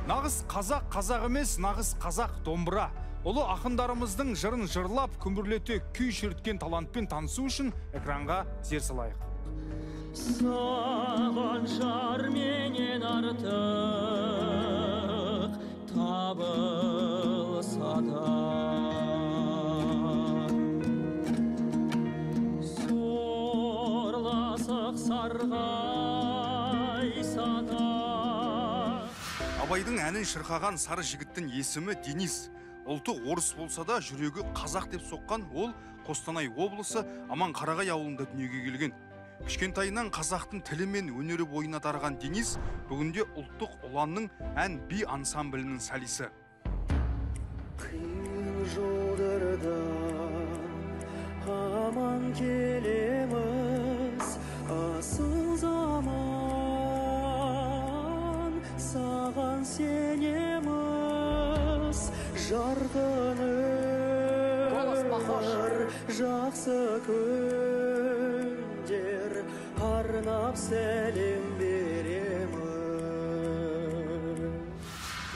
Нағыз қазақ емес, нағыз қазақ домбыра. Ұлы ақындарымыздың жырын жырлап, күмбірлете күй шерткен талантпен танысу үшін экранға зер салайық. Саған жар менен артық табылса да, сорласық сарғайса да. Абайдың әнін шырқаған сары жігіттің есімі Денис. Ұлты орыс болса да, жүрегі қазақ деп соққан ол Қостанай облысы Аманқарағай ауылында дүниеге келген. Кішкентайынан қазақтың тілі мен өнері бойына дарыған Денис бүгінде ұлттық ұланның ән би ансамблінің солисі. Қиын жолдарда аман келеміз, асыл заман саған сенеміз. Жарқын жақсы күндер арнап сәлем беремін.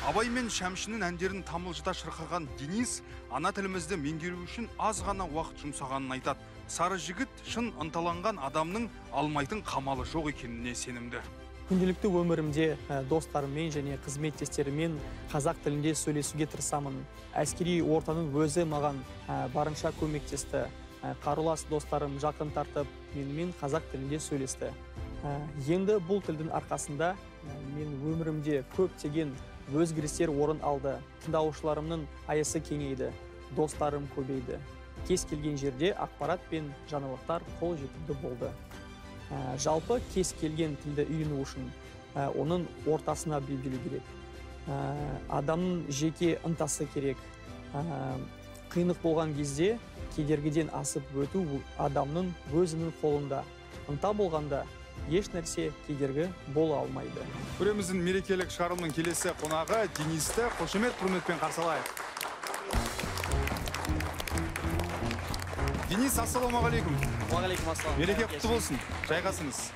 Абай мен Шәмшінің әндерін тамылжыта шырқаған Денис ана тілімізді меңгеру үшін аз ғана уақыт жұмсағанын айтады. Сары жігіт шын ынталанған адамның алмайтын қамалы жоқ екеніне сенімді. Күнделікті өмірімде достарыммен және қызметтестеріммен қазақ тілінде сөйлесуге тырысамын. Әскери ортаның өзі маған барынша көмектесті. Қарулас достарым жақын тартып, менімен қазақ тілінде сөйлесті. Енді бұл тілдің арқасында мен өмірімде көптеген өзгерістер орын алды. Тыңдаушыларымның аясы кеңейді, достарым көбейді. Кез келген жерде ақпарат пен жаңалықтар қол жетімді болды. Жалпы кез келген тілді үйрену үшін оның ортасына белгілеу керек. Адамның жеке ынтасы керек. Қиындық болған кезде кедергіден асып өту адамның өзінің қолында. Ынта болғанда еш нәрсе кедергі бола алмайды. Көреміздің мерекелік шығарылымның келесі қонағы Денисті қошемет құрметпен қарсы алайық. Денис, ассалаумағалейкум. Уағалейкум ассалам. Мереке құтты болсын. Жайғасыңыз.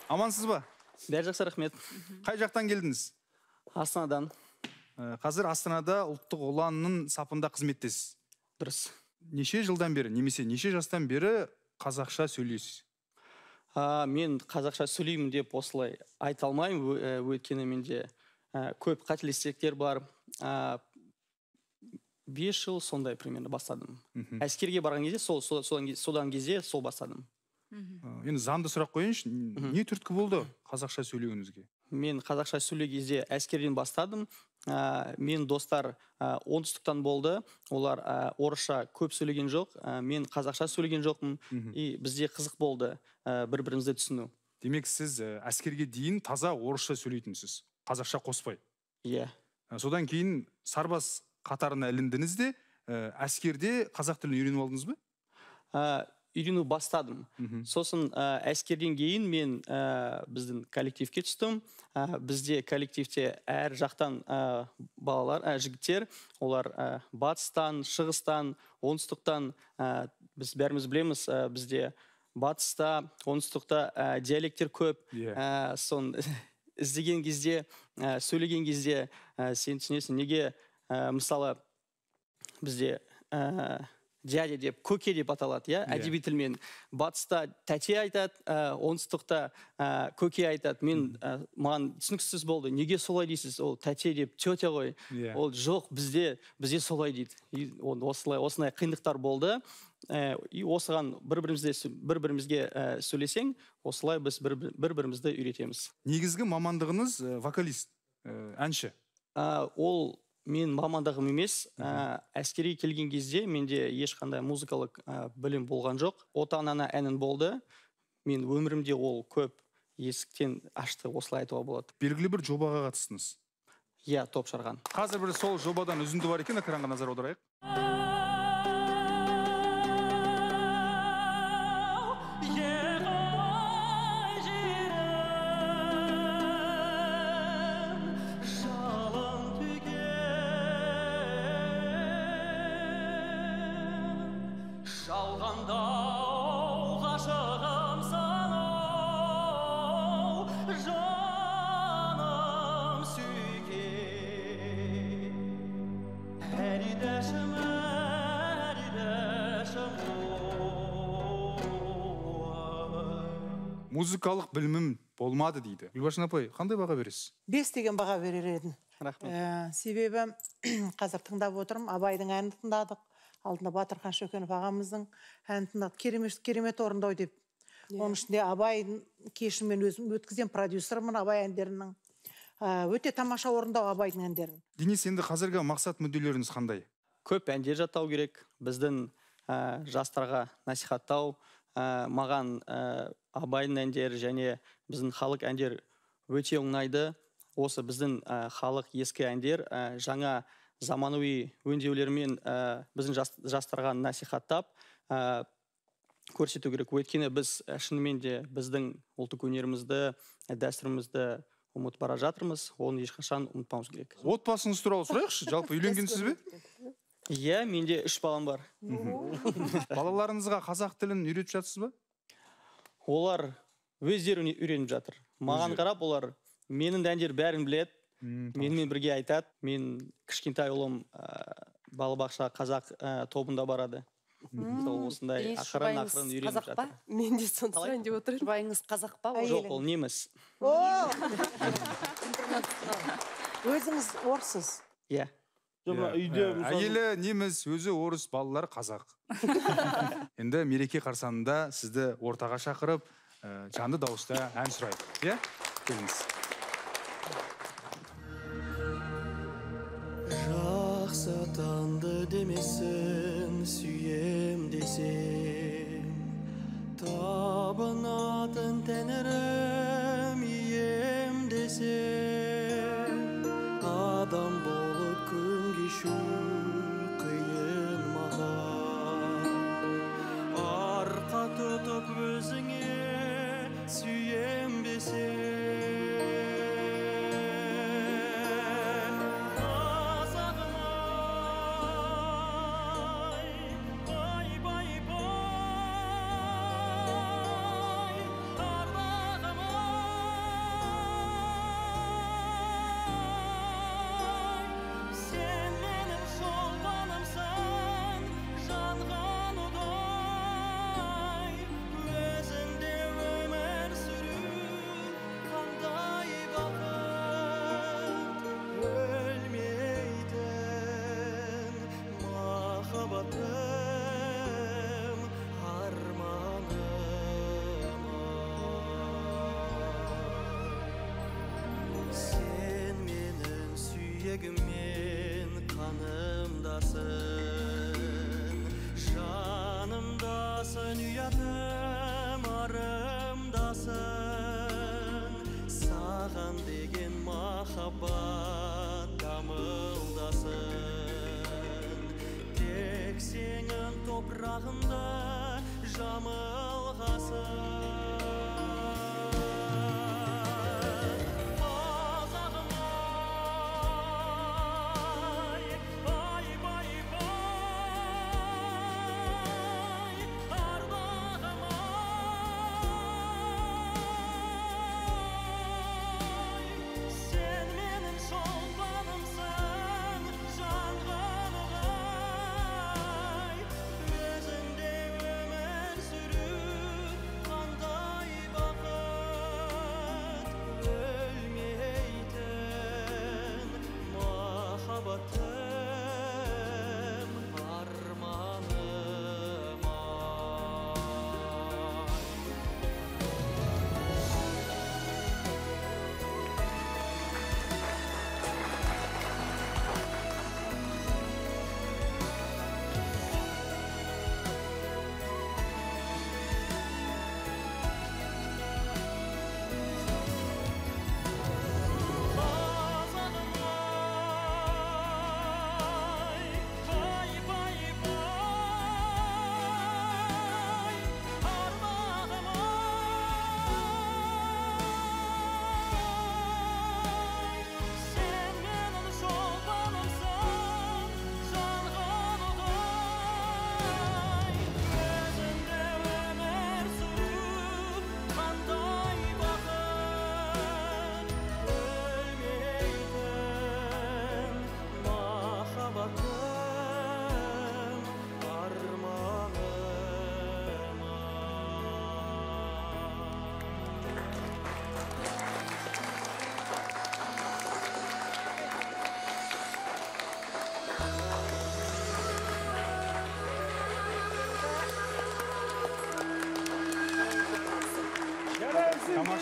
Амансыз ба? Бәрі жақсы, рахмет. Қай жақтан келдіңіз? Астанадан. Қазір Астанада ұлттық ұланның сапында қызметтесіз. Дұрыс. Неше жылдан бері, немесе неше жастан бері қазақша сөйлейсіз? Мен қазақша сөйлеймін деп осылай айта алмаймын, өйткені менде көп қателестіктер бар. 5 жыл сондай примерно бастадым. Әскерге барған кезде, содан кезде сол бастадым. Енді заңды сұрақ қойыңызшы, не түрткі болды қазақша сөйлеуіңізге? Мен қазақша сөйлеген кезде әскерден бастадым. Мен достар оңтүстіктен болды. Олар орысша көп сөйлеген жоқ. Мен қазақша сөйлеген жоқпын. И бізде қызық болды бір-бірімізді түсіну. Демек, сіз әскерге дейін таза орысша сөйлейтінсіз, қазақша қоспай. Иә. Содан кейін сарбаз қатарына іліндіңіз де, әскерде қазақ тілін үйреніп алдыңыз ба? Үйрену бастадым. Сосын әскерден кейін мен біздің коллективке түстім. Бізде коллективте әр жақтан балалар, жігіттер, олар батыстан, шығыстан, оңтүстіктен, біз бәріміз білеміз, бізде батыста, оңтүстікте диалекттер көп. Сон іздеген кезде, сөйлеген кезде сен түсінесің, неге мысалы бізде дядя деп, көке деп аталады, әдеби тілмен. Батыста тәте айтады, оңтүстікте көке айтады. Маған түсініксіз болды. Неге солай дейсіз? Ол тәте деп, тетя ғой. Ол жоқ, бізде солай дейді. Осындай қиындықтар болды. И осыған бір-бірімізге сөйлесең, осылай біз бір-бірімізді үйретеміз. Негізгі мамандығыңыз вокалист, әнші? Ол мен мамандығым емес, әскери келген кезде менде ешқандай музыкалық білім болған жоқ. Ota-ана әнін болды. Мен өмірімде ол көп есіктен ашты, осылай айтуға болады. Белгілі бір жобаға қатыстыңыз? Иә, топ шарған. Қазір бір сол жобадан үзінді бар екен, экранға назар аударайық. Шалғанда ғашығым санау, жаным сүй музыкалык билимим болмады дейді. Гүлбаршын апай, қандай баға бересіз? 5 деген баға берер едім. Рахмет. Себебі қазір тыңдап отырмын, Абайдың әнін тыңдадық. Алдында Батырхан Шөкенов ағамыздың әнін тыңдадық. Керемет орындау деп. Оның ішінде Абайдың кешін мен өзім өткізген продюсермін Абай әндерінің. Өте тамаша орындау Абайдың әндерін. Денис, енді қазіргі мақсат мүдделеріңіз қандай? Көп әндер жаттау керек. Біздің жастарға насихаттау, маған Абайдың әндері және біздің халық әндер өте оңайды. Осы біздің халық ескі әндер жаңа заманауи өңдеулермен біздің жастарға насихаттап көрсету керек. Өйткені біз шынымен де біздің ұлттық өнерімізді, дәстүрімізді ұмытып бара жатырмыз. Оны ешқашан ұмытпауымыз керек. Отбасыңыз туралы сұрайықшы. Жалпы үйленгенсіз бе? Иә, менде 3 балам бар. Балаларыңызға қазақ тілін үйретіп жатсыз ба? Олар өздері үйреніп жатыр. Маған қарап, олар менің әндер бәрін білет. Менімен бірге айтады. Мен кішкентай ұлым балабақша қазақ тобында барады. Осындай ақырын үйреніп жатыр. Мен де соны сұрайын деп отырмын. Жұбайыңыз қазақ па? Жоқ, ол неміс. Өзіңіз орыссыз. Иә. Әйелі неміс, өзі орыс, балалары қазақ. Енді мереке қарсаңында сізді ортаға шақырып, жанды дауыста ән сұрайық. Иә? Келіңіз. Жақсы танды демесін, сүйем десем, табынатын тәңірім ием десем, адам болып күн кешу қиын маған. Арқа тұтып өзіңе сүйем десем, мен қанымдасың, жанымдасың, ұятым арымдасың, саған деген махаббат дамылдасың, тек сенің топырағында жамылғасың.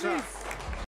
тамаша